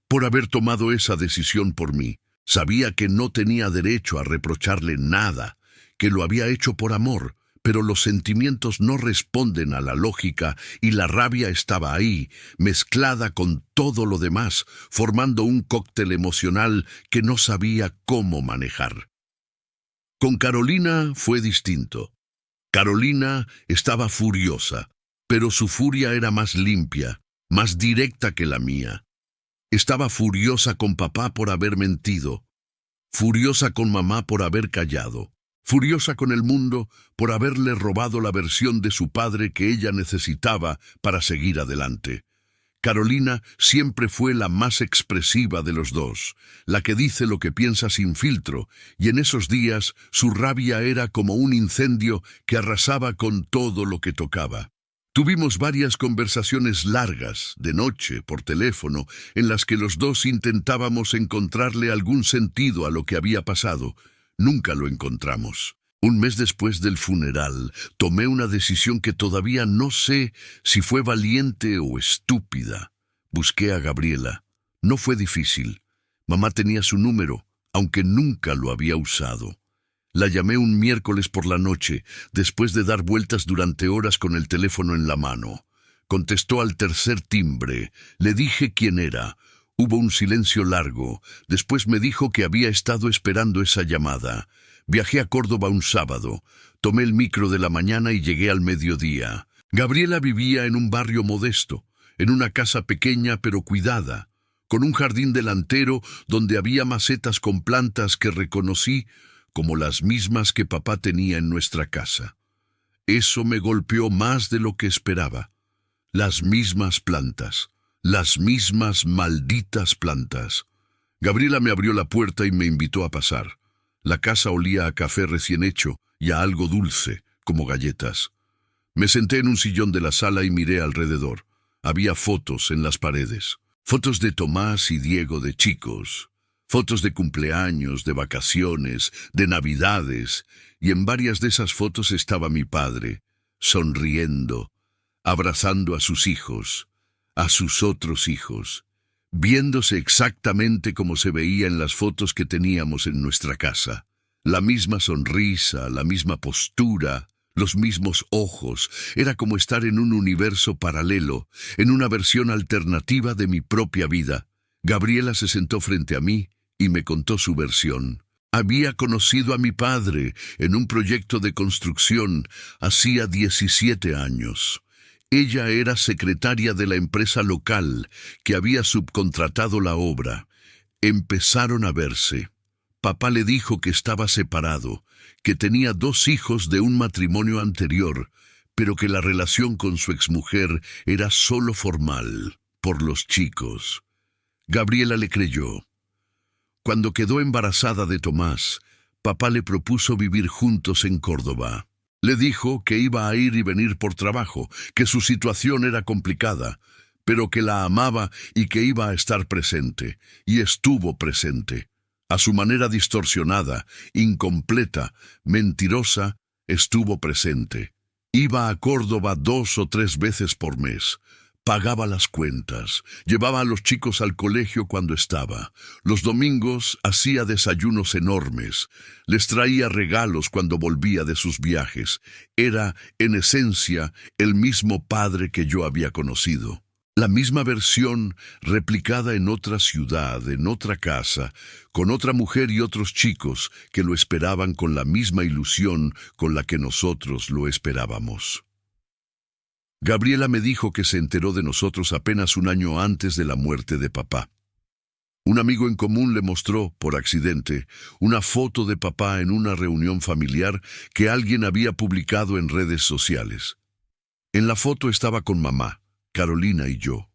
Por haber tomado esa decisión por mí. Sabía que no tenía derecho a reprocharle nada, que lo había hecho por amor, pero los sentimientos no responden a la lógica y la rabia estaba ahí, mezclada con todo lo demás, formando un cóctel emocional que no sabía cómo manejar. Con Carolina fue distinto. Carolina estaba furiosa, pero su furia era más limpia, más directa que la mía. Estaba furiosa con papá por haber mentido, furiosa con mamá por haber callado, furiosa con el mundo por haberle robado la versión de su padre que ella necesitaba para seguir adelante. Carolina siempre fue la más expresiva de los dos, la que dice lo que piensa sin filtro, y en esos días su rabia era como un incendio que arrasaba con todo lo que tocaba. Tuvimos varias conversaciones largas, de noche, por teléfono, en las que los dos intentábamos encontrarle algún sentido a lo que había pasado. Nunca lo encontramos. Un mes después del funeral, tomé una decisión que todavía no sé si fue valiente o estúpida. Busqué a Gabriela. No fue difícil. Mamá tenía su número, aunque nunca lo había usado. La llamé un miércoles por la noche, después de dar vueltas durante horas con el teléfono en la mano. Contestó al tercer timbre. Le dije quién era. Hubo un silencio largo. Después me dijo que había estado esperando esa llamada. Viajé a Córdoba un sábado. Tomé el micro de la mañana y llegué al mediodía. Gabriela vivía en un barrio modesto, en una casa pequeña pero cuidada, con un jardín delantero donde había macetas con plantas que reconocí como las mismas que papá tenía en nuestra casa. Eso me golpeó más de lo que esperaba. Las mismas plantas, las mismas malditas plantas. Gabriela me abrió la puerta y me invitó a pasar. La casa olía a café recién hecho y a algo dulce, como galletas. Me senté en un sillón de la sala y miré alrededor. Había fotos en las paredes. Fotos de Tomás y Diego de chicos. Fotos de cumpleaños, de vacaciones, de navidades, y en varias de esas fotos estaba mi padre, sonriendo, abrazando a sus hijos, a sus otros hijos, viéndose exactamente como se veía en las fotos que teníamos en nuestra casa. La misma sonrisa, la misma postura, los mismos ojos. Era como estar en un universo paralelo, en una versión alternativa de mi propia vida. Gabriela se sentó frente a mí y me contó su versión. Había conocido a mi padre en un proyecto de construcción hacía 17 años. Ella era secretaria de la empresa local que había subcontratado la obra. Empezaron a verse. Papá le dijo que estaba separado, que tenía 2 hijos de un matrimonio anterior, pero que la relación con su exmujer era solo formal. por los chicos. Gabriela le creyó. Cuando quedó embarazada de Tomás, papá le propuso vivir juntos en Córdoba. Le dijo que iba a ir y venir por trabajo, que su situación era complicada, pero que la amaba y que iba a estar presente. Y estuvo presente. A su manera distorsionada, incompleta, mentirosa, estuvo presente. Iba a Córdoba 2 o 3 veces por mes. Pagaba las cuentas, llevaba a los chicos al colegio cuando estaba. Los domingos hacía desayunos enormes, les traía regalos cuando volvía de sus viajes. Era, en esencia, el mismo padre que yo había conocido. La misma versión replicada en otra ciudad, en otra casa, con otra mujer y otros chicos que lo esperaban con la misma ilusión con la que nosotros lo esperábamos. Gabriela me dijo que se enteró de nosotros apenas un año antes de la muerte de papá. Un amigo en común le mostró, por accidente, una foto de papá en una reunión familiar que alguien había publicado en redes sociales. En la foto estaba con mamá, Carolina y yo.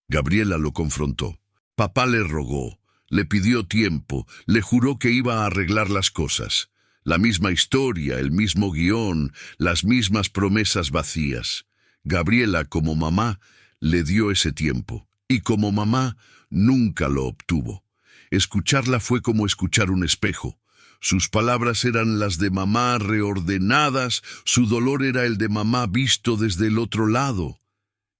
Gabriela lo confrontó. Papá le rogó, le pidió tiempo, le juró que iba a arreglar las cosas. La misma historia, el mismo guión, las mismas promesas vacías. Gabriela, como mamá, le dio ese tiempo, y como mamá, nunca lo obtuvo. Escucharla fue como escuchar un espejo. Sus palabras eran las de mamá reordenadas, su dolor era el de mamá visto desde el otro lado.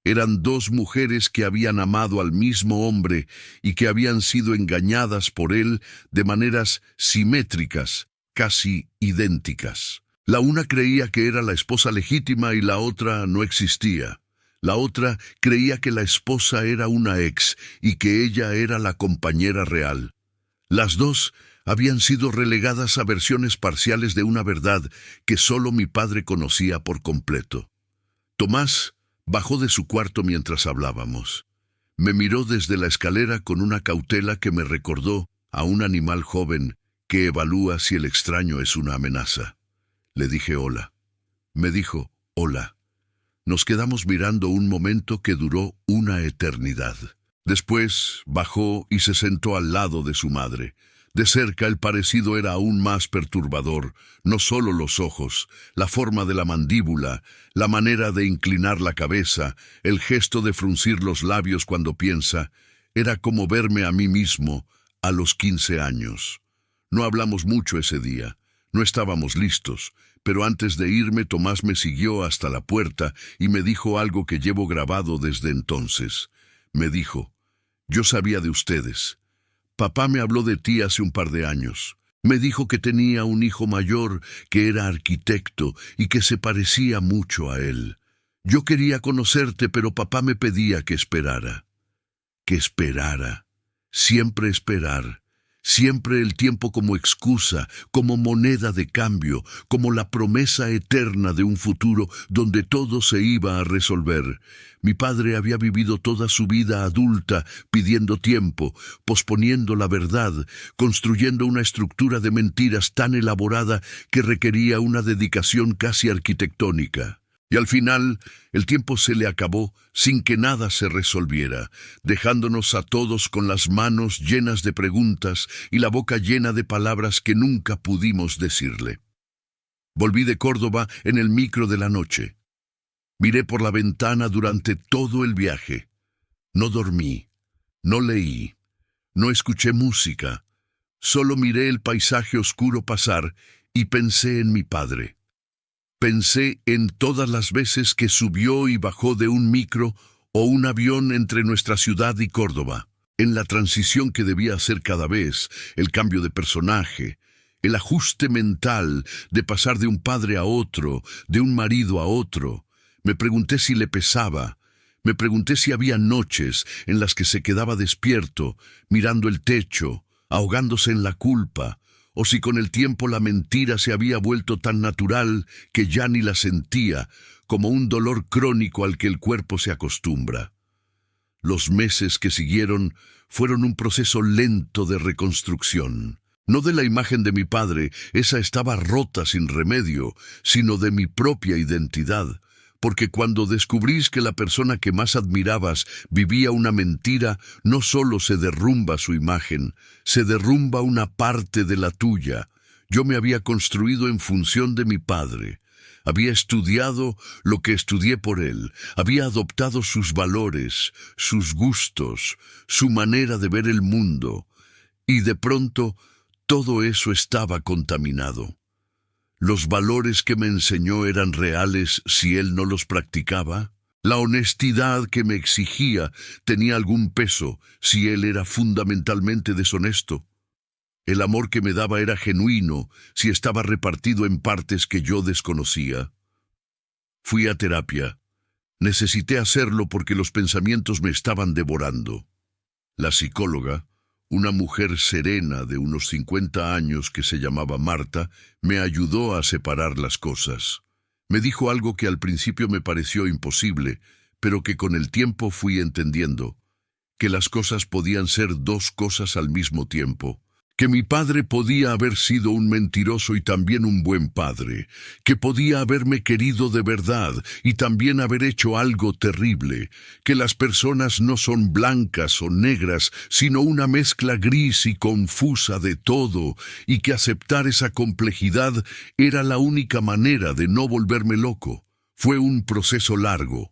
Eran dos mujeres que habían amado al mismo hombre y que habían sido engañadas por él de maneras simétricas, casi idénticas. La una creía que era la esposa legítima y la otra no existía. La otra creía que la esposa era una ex y que ella era la compañera real. Las dos habían sido relegadas a versiones parciales de una verdad que solo mi padre conocía por completo. Tomás bajó de su cuarto mientras hablábamos. Me miró desde la escalera con una cautela que me recordó a un animal joven que evalúa si el extraño es una amenaza. Le dije hola. Me dijo hola. Nos quedamos mirando un momento que duró una eternidad. Después bajó y se sentó al lado de su madre. De cerca el parecido era aún más perturbador, no solo los ojos, la forma de la mandíbula, la manera de inclinar la cabeza, el gesto de fruncir los labios cuando piensa, era como verme a mí mismo a los 15 años. No hablamos mucho ese día, no estábamos listos, pero antes de irme Tomás me siguió hasta la puerta y me dijo algo que llevo grabado desde entonces. Me dijo, yo sabía de ustedes. Papá me habló de ti hace un par de años. Me dijo que tenía un hijo mayor que era arquitecto y que se parecía mucho a él. Yo quería conocerte, pero papá me pedía que esperara. Que esperara. Siempre esperar. Siempre el tiempo como excusa, como moneda de cambio, como la promesa eterna de un futuro donde todo se iba a resolver. Mi padre había vivido toda su vida adulta pidiendo tiempo, posponiendo la verdad, construyendo una estructura de mentiras tan elaborada que requería una dedicación casi arquitectónica. Y al final, el tiempo se le acabó sin que nada se resolviera, dejándonos a todos con las manos llenas de preguntas y la boca llena de palabras que nunca pudimos decirle. Volví de Córdoba en el micro de la noche. Miré por la ventana durante todo el viaje. No dormí, no leí, no escuché música. Solo miré el paisaje oscuro pasar y pensé en mi padre. Pensé en todas las veces que subió y bajó de un micro o un avión entre nuestra ciudad y Córdoba, en la transición que debía hacer cada vez, el cambio de personaje, el ajuste mental de pasar de un padre a otro, de un marido a otro. Me pregunté si le pesaba, me pregunté si había noches en las que se quedaba despierto, mirando el techo, ahogándose en la culpa, o si con el tiempo la mentira se había vuelto tan natural que ya ni la sentía, como un dolor crónico al que el cuerpo se acostumbra. Los meses que siguieron fueron un proceso lento de reconstrucción. No de la imagen de mi padre, esa estaba rota sin remedio, sino de mi propia identidad, porque cuando descubrís que la persona que más admirabas vivía una mentira, no solo se derrumba su imagen, se derrumba una parte de la tuya. Yo me había construido en función de mi padre. Había estudiado lo que estudié por él, había adoptado sus valores, sus gustos, su manera de ver el mundo, y de pronto todo eso estaba contaminado. ¿Los valores que me enseñó eran reales si él no los practicaba? ¿La honestidad que me exigía tenía algún peso si él era fundamentalmente deshonesto? ¿El amor que me daba era genuino si estaba repartido en partes que yo desconocía? Fui a terapia. Necesité hacerlo porque los pensamientos me estaban devorando. La psicóloga, una mujer serena de unos 50 años que se llamaba Marta, me ayudó a separar las cosas. Me dijo algo que al principio me pareció imposible, pero que con el tiempo fui entendiendo, que las cosas podían ser dos cosas al mismo tiempo. Que mi padre podía haber sido un mentiroso y también un buen padre, que podía haberme querido de verdad y también haber hecho algo terrible, que las personas no son blancas o negras, sino una mezcla gris y confusa de todo, y que aceptar esa complejidad era la única manera de no volverme loco. Fue un proceso largo.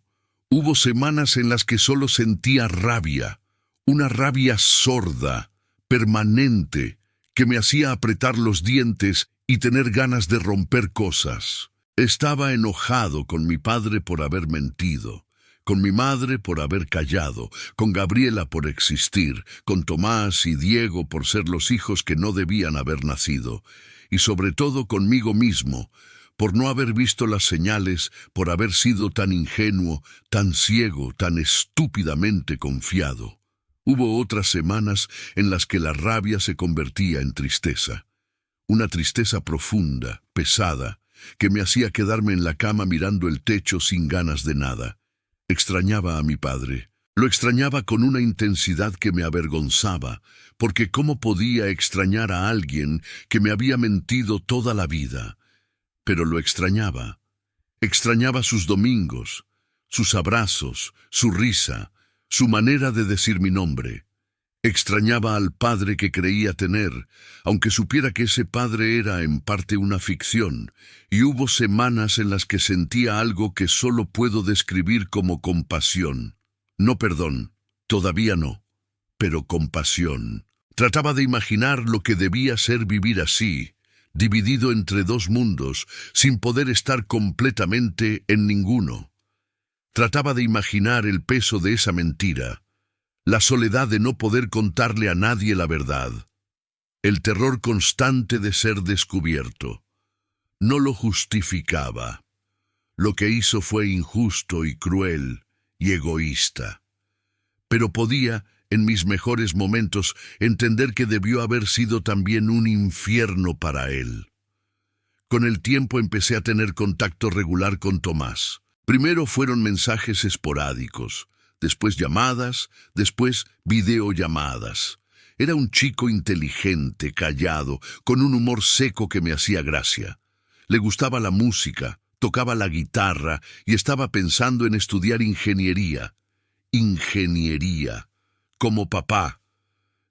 Hubo semanas en las que solo sentía rabia, una rabia sorda, permanente, que me hacía apretar los dientes y tener ganas de romper cosas. Estaba enojado con mi padre por haber mentido, con mi madre por haber callado, con Gabriela por existir, con Tomás y Diego por ser los hijos que no debían haber nacido, y sobre todo conmigo mismo, por no haber visto las señales, por haber sido tan ingenuo, tan ciego, tan estúpidamente confiado. Hubo otras semanas en las que la rabia se convertía en tristeza. Una tristeza profunda, pesada, que me hacía quedarme en la cama mirando el techo sin ganas de nada. Extrañaba a mi padre. Lo extrañaba con una intensidad que me avergonzaba, porque ¿cómo podía extrañar a alguien que me había mentido toda la vida? Pero lo extrañaba. Extrañaba sus domingos, sus abrazos, su risa, su manera de decir mi nombre. Extrañaba al padre que creía tener, aunque supiera que ese padre era en parte una ficción, y hubo semanas en las que sentía algo que solo puedo describir como compasión. No perdón, todavía no, pero compasión. Trataba de imaginar lo que debía ser vivir así, dividido entre dos mundos, sin poder estar completamente en ninguno. Trataba de imaginar el peso de esa mentira, la soledad de no poder contarle a nadie la verdad, el terror constante de ser descubierto. No lo justificaba. Lo que hizo fue injusto y cruel y egoísta. Pero podía, en mis mejores momentos, entender que debió haber sido también un infierno para él. Con el tiempo empecé a tener contacto regular con Tomás. Primero fueron mensajes esporádicos, después llamadas, después videollamadas. Era un chico inteligente, callado, con un humor seco que me hacía gracia. Le gustaba la música, tocaba la guitarra y estaba pensando en estudiar ingeniería. Ingeniería. Como papá.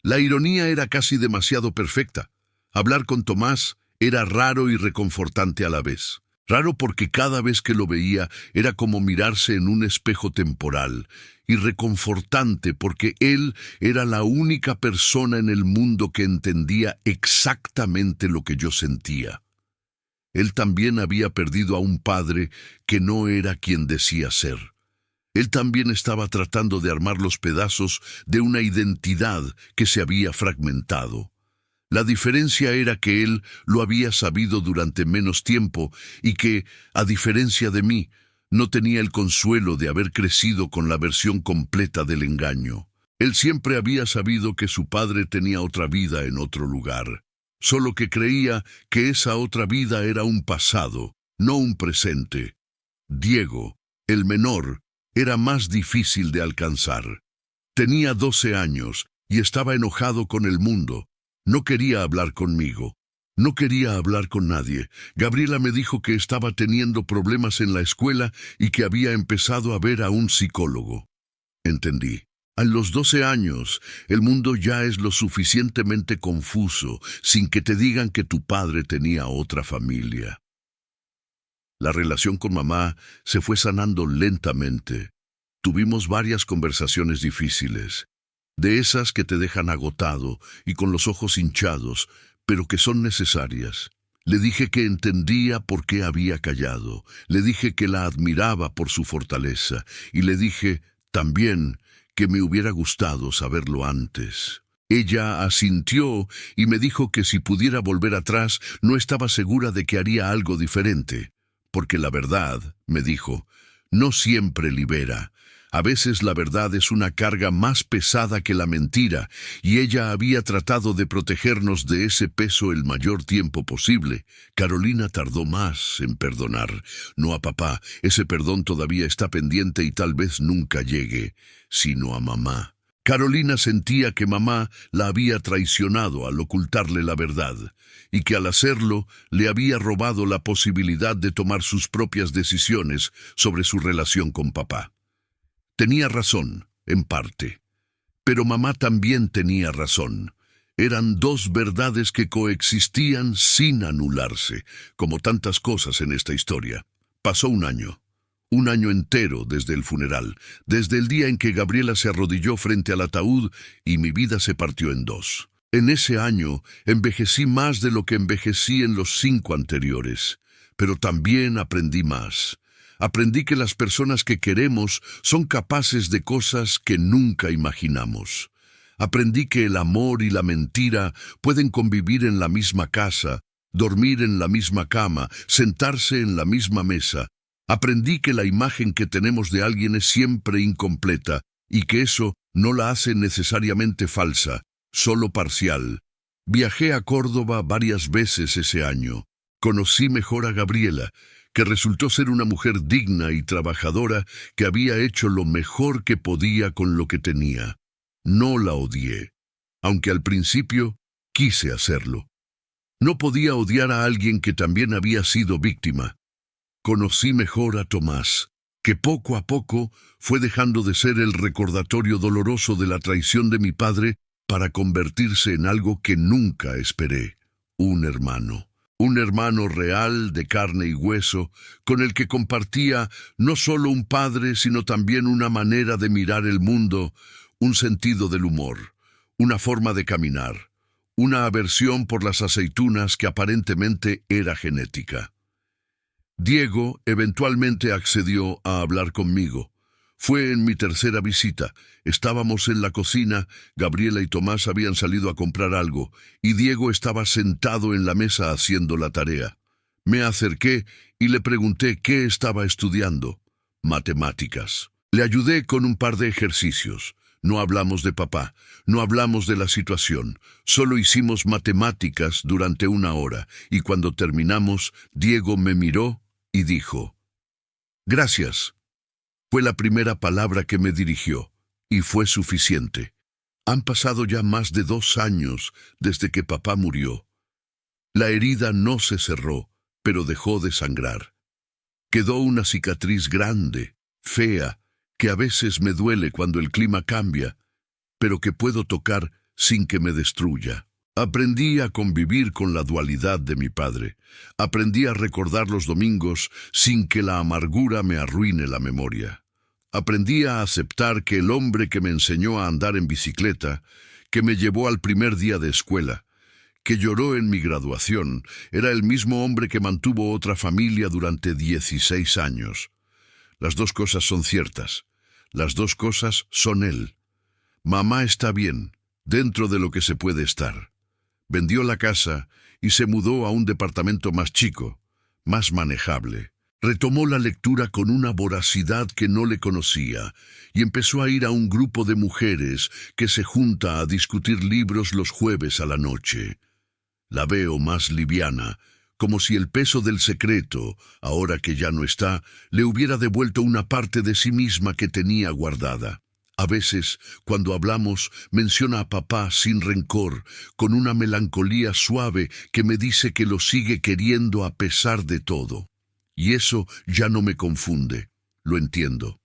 La ironía era casi demasiado perfecta. Hablar con Tomás era raro y reconfortante a la vez. Raro porque cada vez que lo veía era como mirarse en un espejo temporal, y reconfortante porque él era la única persona en el mundo que entendía exactamente lo que yo sentía. Él también había perdido a un padre que no era quien decía ser. Él también estaba tratando de armar los pedazos de una identidad que se había fragmentado. La diferencia era que él lo había sabido durante menos tiempo y que, a diferencia de mí, no tenía el consuelo de haber crecido con la versión completa del engaño. Él siempre había sabido que su padre tenía otra vida en otro lugar, solo que creía que esa otra vida era un pasado, no un presente. Diego, el menor, era más difícil de alcanzar. Tenía 12 años y estaba enojado con el mundo. No quería hablar conmigo. No quería hablar con nadie. Gabriela me dijo que estaba teniendo problemas en la escuela y que había empezado a ver a un psicólogo. Entendí. A los 12 años, el mundo ya es lo suficientemente confuso sin que te digan que tu padre tenía otra familia. La relación con mamá se fue sanando lentamente. Tuvimos varias conversaciones difíciles, de esas que te dejan agotado y con los ojos hinchados, pero que son necesarias. Le dije que entendía por qué había callado, le dije que la admiraba por su fortaleza y le dije también que me hubiera gustado saberlo antes. Ella asintió y me dijo que si pudiera volver atrás no estaba segura de que haría algo diferente, porque la verdad, me dijo, no siempre libera. A veces la verdad es una carga más pesada que la mentira, y ella había tratado de protegernos de ese peso el mayor tiempo posible. Carolina tardó más en perdonar. No a papá, ese perdón todavía está pendiente y tal vez nunca llegue, sino a mamá. Carolina sentía que mamá la había traicionado al ocultarle la verdad, y que al hacerlo le había robado la posibilidad de tomar sus propias decisiones sobre su relación con papá. Tenía razón, en parte. Pero mamá también tenía razón. Eran dos verdades que coexistían sin anularse, como tantas cosas en esta historia. Pasó un año entero desde el funeral, desde el día en que Gabriela se arrodilló frente al ataúd y mi vida se partió en dos. En ese año envejecí más de lo que envejecí en los 5 anteriores, pero también aprendí más. Aprendí que las personas que queremos son capaces de cosas que nunca imaginamos. Aprendí que el amor y la mentira pueden convivir en la misma casa, dormir en la misma cama, sentarse en la misma mesa. Aprendí que la imagen que tenemos de alguien es siempre incompleta y que eso no la hace necesariamente falsa, solo parcial. Viajé a Córdoba varias veces ese año. Conocí mejor a Gabriela, que resultó ser una mujer digna y trabajadora que había hecho lo mejor que podía con lo que tenía. No la odié, aunque al principio quise hacerlo. No podía odiar a alguien que también había sido víctima. Conocí mejor a Tomás, que poco a poco fue dejando de ser el recordatorio doloroso de la traición de mi padre para convertirse en algo que nunca esperé, un hermano. Un hermano real de carne y hueso, con el que compartía no solo un padre, sino también una manera de mirar el mundo, un sentido del humor, una forma de caminar, una aversión por las aceitunas que aparentemente era genética. Diego eventualmente accedió a hablar conmigo. Fue en mi tercera visita. Estábamos en la cocina, Gabriela y Tomás habían salido a comprar algo, y Diego estaba sentado en la mesa haciendo la tarea. Me acerqué y le pregunté qué estaba estudiando. Matemáticas. Le ayudé con un par de ejercicios. No hablamos de papá, no hablamos de la situación, solo hicimos matemáticas durante 1 hora, y cuando terminamos, Diego me miró y dijo, «Gracias». Fue la primera palabra que me dirigió, y fue suficiente. Han pasado ya más de 2 años desde que papá murió. La herida no se cerró, pero dejó de sangrar. Quedó una cicatriz grande, fea, que a veces me duele cuando el clima cambia, pero que puedo tocar sin que me destruya. Aprendí a convivir con la dualidad de mi padre. Aprendí a recordar los domingos sin que la amargura me arruine la memoria. Aprendí a aceptar que el hombre que me enseñó a andar en bicicleta, que me llevó al primer día de escuela, que lloró en mi graduación, era el mismo hombre que mantuvo otra familia durante 16 años. Las dos cosas son ciertas. Las dos cosas son él. Mamá está bien, dentro de lo que se puede estar. Vendió la casa y se mudó a un departamento más chico, más manejable. Retomó la lectura con una voracidad que no le conocía y empezó a ir a un grupo de mujeres que se junta a discutir libros los jueves a la noche. La veo más liviana, como si el peso del secreto, ahora que ya no está, le hubiera devuelto una parte de sí misma que tenía guardada. A veces, cuando hablamos, menciona a papá sin rencor, con una melancolía suave que me dice que lo sigue queriendo a pesar de todo. Y eso ya no me confunde. Lo entiendo.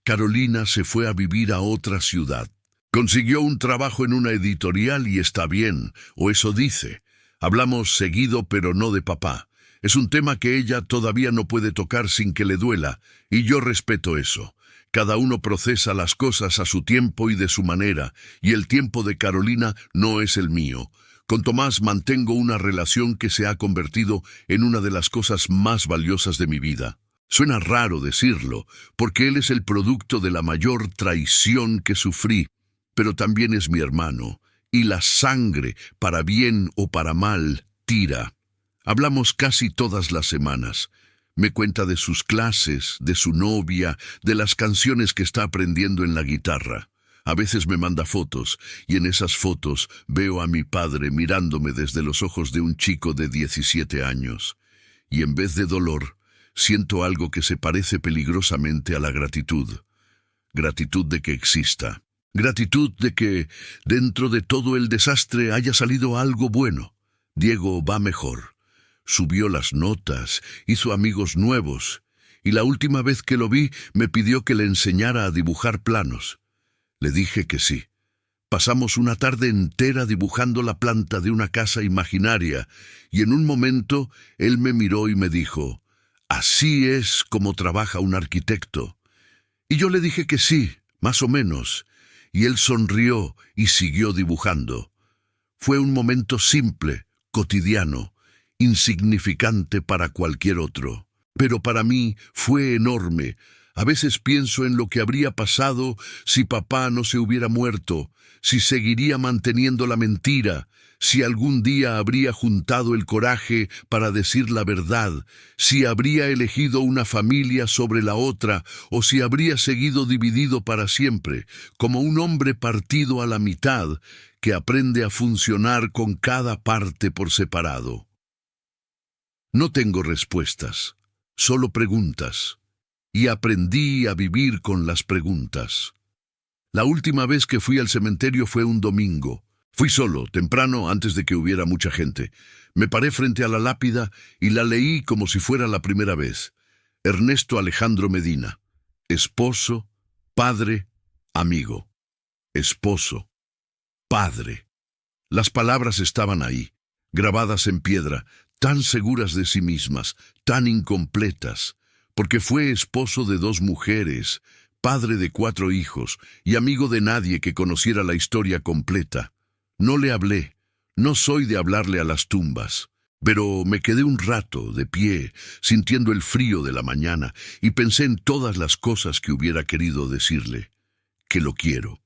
Carolina se fue a vivir a otra ciudad. Consiguió un trabajo en una editorial y está bien, o eso dice. Hablamos seguido, pero no de papá. Es un tema que ella todavía no puede tocar sin que le duela, y yo respeto eso. Cada uno procesa las cosas a su tiempo y de su manera, y el tiempo de Carolina no es el mío. Con Tomás mantengo una relación que se ha convertido en una de las cosas más valiosas de mi vida. Suena raro decirlo, porque él es el producto de la mayor traición que sufrí, pero también es mi hermano, y la sangre, para bien o para mal, tira. Hablamos casi todas las semanas. Me cuenta de sus clases, de su novia, de las canciones que está aprendiendo en la guitarra. A veces me manda fotos, y en esas fotos veo a mi padre mirándome desde los ojos de un chico de 17 años. Y en vez de dolor, siento algo que se parece peligrosamente a la gratitud. Gratitud de que exista. Gratitud de que, dentro de todo el desastre, haya salido algo bueno. Diego va mejor. Subió las notas, hizo amigos nuevos, y la última vez que lo vi me pidió que le enseñara a dibujar planos. Le dije que sí. Pasamos una tarde entera dibujando la planta de una casa imaginaria, y en un momento él me miró y me dijo, «Así es como trabaja un arquitecto». Y yo le dije que sí, más o menos, y él sonrió y siguió dibujando. Fue un momento simple, cotidiano, insignificante para cualquier otro, pero para mí fue enorme. A veces pienso en lo que habría pasado si papá no se hubiera muerto, si seguiría manteniendo la mentira, si algún día habría juntado el coraje para decir la verdad, si habría elegido una familia sobre la otra, o si habría seguido dividido para siempre, como un hombre partido a la mitad, que aprende a funcionar con cada parte por separado. No tengo respuestas, solo preguntas. Y aprendí a vivir con las preguntas. La última vez que fui al cementerio fue un domingo. Fui solo, temprano, antes de que hubiera mucha gente. Me paré frente a la lápida y la leí como si fuera la primera vez. Ernesto Alejandro Medina. Esposo, padre, amigo. Esposo, padre. Las palabras estaban ahí, grabadas en piedra, tan seguras de sí mismas, tan incompletas, porque fue esposo de 2 mujeres, padre de 4 hijos y amigo de nadie que conociera la historia completa. No le hablé, no soy de hablarle a las tumbas, pero me quedé un rato de pie, sintiendo el frío de la mañana, y pensé en todas las cosas que hubiera querido decirle. Que lo quiero,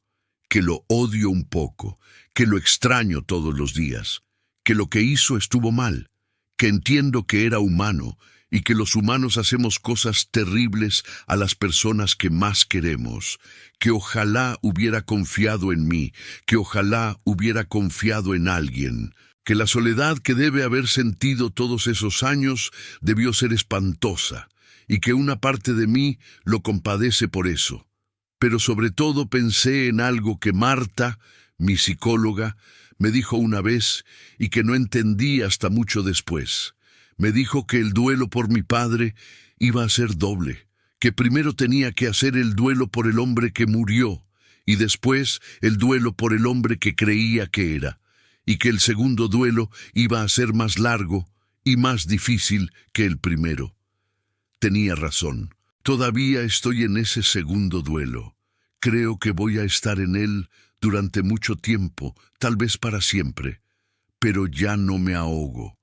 que lo odio un poco, que lo extraño todos los días, que lo que hizo estuvo mal, que entiendo que era humano, y que los humanos hacemos cosas terribles a las personas que más queremos, que ojalá hubiera confiado en mí, que ojalá hubiera confiado en alguien, que la soledad que debe haber sentido todos esos años debió ser espantosa, y que una parte de mí lo compadece por eso. Pero sobre todo pensé en algo que Marta, mi psicóloga, me dijo una vez y que no entendí hasta mucho después. Me dijo que el duelo por mi padre iba a ser doble, que primero tenía que hacer el duelo por el hombre que murió, y después el duelo por el hombre que creía que era, y que el segundo duelo iba a ser más largo y más difícil que el primero. Tenía razón. Todavía estoy en ese segundo duelo. Creo que voy a estar en él durante mucho tiempo, tal vez para siempre, pero ya no me ahogo.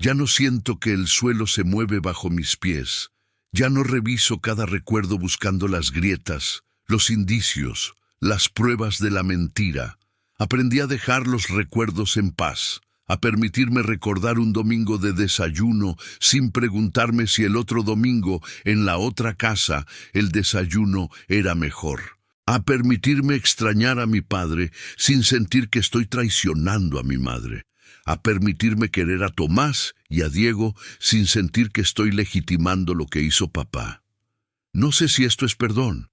Ya no siento que el suelo se mueve bajo mis pies. Ya no reviso cada recuerdo buscando las grietas, los indicios, las pruebas de la mentira. Aprendí a dejar los recuerdos en paz, a permitirme recordar un domingo de desayuno sin preguntarme si el otro domingo, en la otra casa, el desayuno era mejor. A permitirme extrañar a mi padre sin sentir que estoy traicionando a mi madre. A permitirme querer a Tomás y a Diego sin sentir que estoy legitimando lo que hizo papá. No sé si esto es perdón,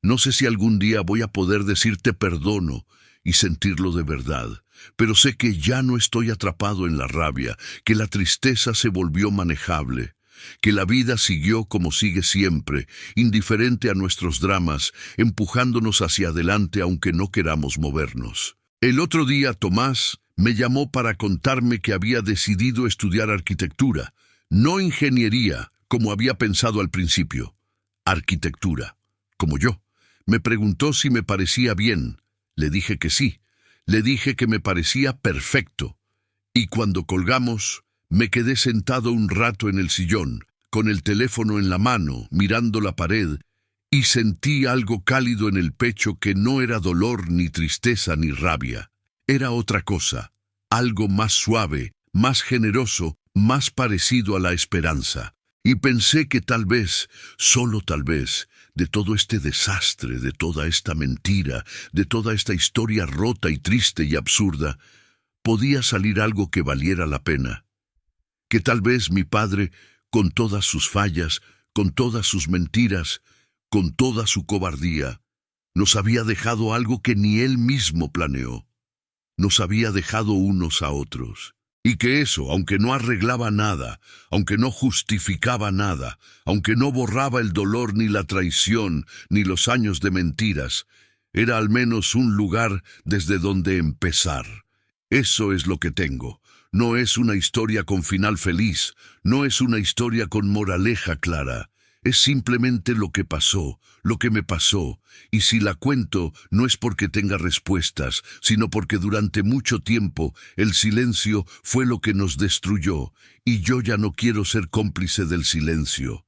No sé si algún día voy a poder decirte perdono y sentirlo de verdad, pero sé que ya no estoy atrapado en la rabia, que la tristeza se volvió manejable, que la vida siguió como sigue siempre, indiferente a nuestros dramas, empujándonos hacia adelante aunque no queramos movernos. El otro día Tomás me llamó para contarme que había decidido estudiar arquitectura, no ingeniería, como había pensado al principio. Arquitectura, como yo. Me preguntó si me parecía bien. Le dije que sí. Le dije que me parecía perfecto. Y cuando colgamos, me quedé sentado un rato en el sillón, con el teléfono en la mano, mirando la pared, y sentí algo cálido en el pecho que no era dolor, ni tristeza, ni rabia. Era otra cosa, algo más suave, más generoso, más parecido a la esperanza. Y pensé que tal vez, solo tal vez, de todo este desastre, de toda esta mentira, de toda esta historia rota y triste y absurda, podía salir algo que valiera la pena. Que tal vez mi padre, con todas sus fallas, con todas sus mentiras, con toda su cobardía, nos había dejado algo que ni él mismo planeó. Nos había dejado unos a otros. Y que eso, aunque no arreglaba nada, aunque no justificaba nada, aunque no borraba el dolor ni la traición, ni los años de mentiras, era al menos un lugar desde donde empezar. Eso es lo que tengo. No es una historia con final feliz, no es una historia con moraleja clara. Es simplemente lo que pasó, lo que me pasó, y si la cuento no es porque tenga respuestas, sino porque durante mucho tiempo el silencio fue lo que nos destruyó, y yo ya no quiero ser cómplice del silencio.